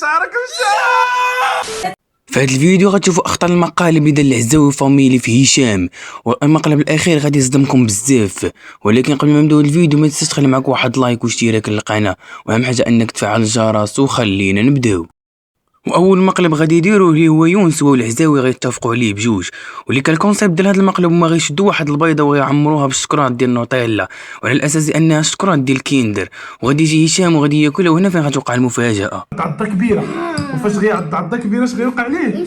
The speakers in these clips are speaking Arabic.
شعرك مشى. في هذا الفيديو غتشوفوا اخطر المقالب اللي دار العزاوي فاميلي في هشام، والمقلب الاخير غادي يصدمكم بزاف. ولكن قبل ما نبداو الفيديو ما تنساش تخلي معك واحد لايك واشتراك للقناه، واهم حاجه انك تفعل الجرس. وخلينا نبداو. واول مقلب غادي يديروه اللي هو يونس والعزاوي غيتفقوا عليه بجوج، واللي كان الكونسيبت ديال هذا المقلب هما غيشدوا واحد البيضه وغيعمروها بالشكرات ديال نوتيلا، وعلى الاساس انها الشكرات ديال كيندر، وغادي يجي هشام وغادي ياكلها. وهنا فين غتوقع المفاجاه. عضه كبيره، وفاش غيعض عضه كبيره اش غيوقع ليه؟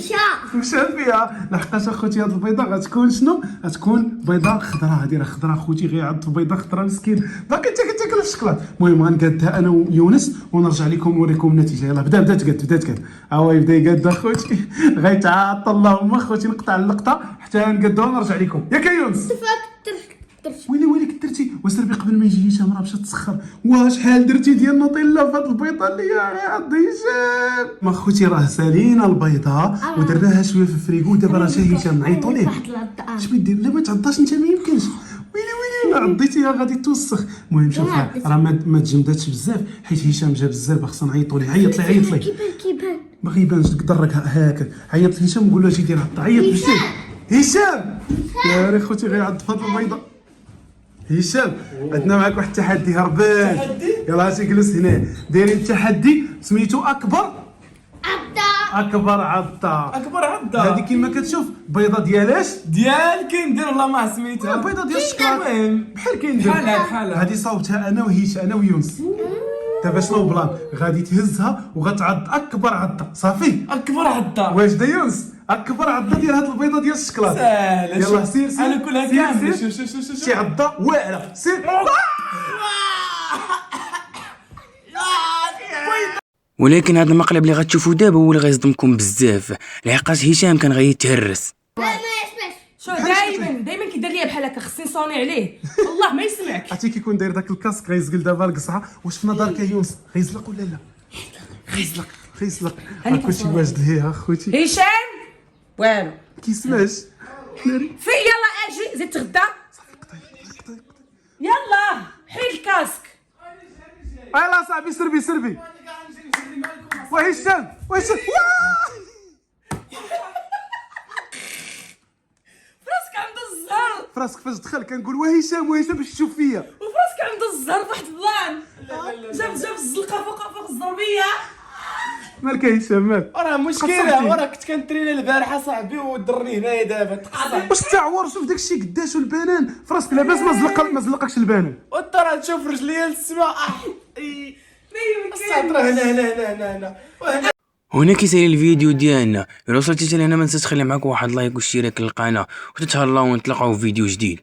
مشى فيها. لحقاش اخوتي هاد البيضه غتكون شنو؟ غتكون بيضه خضراء. هادي راه خضراء اخوتي، غيعض في بيضه خضراء مسكين باقي تاكل في الشكلاط. المهم غنقادها انا ويونس ونرجع لكم نوريكم النتيجه. يلاه بدا تقاد هو يبدا يقاد اخوتي. غيتعاطى اللهم اخوتي. نقطع اللقطه حتى نقادوها ونرجع لكم. ياك يونس ويلي كثرتي. وسربي قبل ما يجي هشام راه مشات تسخر. شحال درتي ديال نوتيلا في هاد البيضه اللي غيعض هشام؟ ما اخوتي راه سالينا البيضه ودرناها شويه في الفريغو. دابا راه جا هشام نعيطوا ليه. اش بغيتي دير؟ لا ما تعضاش انت، ما يمكنش. ويلي عضيتيها غادي توسخ. المهم شوف راه ما تجمداتش بزاف حيت هشام جا بزاف. خصنا نعيطوا ليه. عيط ليه كيبان ما غيبانش. درك هكا. عيط لهشام وقول له اجي دير عض. عيط بزاف هشام. يا ري خوتي غيعض في هاد البيضه. هشام عندنا معاك واحد التحدي هربان. يلاه اجي جلس هنا. دايرين التحدي سميتو اكبر عضه. هذه كيما كتشوف بيضه ديالاش ديال كيندر والله ما سميتها. بيضه ديال الشكلاط بحال كيندر. بحالها هذه صوبتها انا انا ويونس. دابا شنو البلان؟ غادي تهزها وغتعض اكبر عضه. صافي اكبر عضه. واش دا يونس؟ اكبر عضه ديال هاد البيضه ديال الشكلاط. ساهله. يلاه سير انا كلها كامله. شوف شي عضه واعره. سير. ولكن هذا المقلب اللي غتشوفوا دابا هو اللي غيصدمكم بزاف، لحقاش هشام كان غيتهرس. شو دايما كيدير ليا بحال هكا. خصني نصوني عليه والله ما يسمعك. عرفتي كيكون داير داك الكاسك غيزقل دابا القصعه. واش في نظرك يا يونس غيزلق ولا لا؟ غيزلق. كلشي واجد ليه اخوتي. هشام والو كيسمعش. في يلا اجي زيد تغدا. يلا حيد الكاسك. يلا صاحبي سربي. وهشام فراسك عند الزهر. فراسك فاش دخل كنقول وهشام باش تشوف فيا. وفراسك عند الزهر في واحد البلان. جاب الزلقه فوق الزربيه. مالك يا هشام مالك؟ راه مشكله. وراه كنت كنترينا البارحه صاحبي ودرني هنايا دابا تقصر. واش تعور؟ شوف داكشي قداش والبنان فراسك لاباس ما زلقكش البنان. وترى تشوف رجليا للسما. السطر هنا هنا كيسالي الفيديو ديالنا. الا وصلتي حتى لهنا ما تنساش تخلي معاك واحد لايك واشتراك للقناه، وتتهلاو ونتلاقاو في فيديو جديد.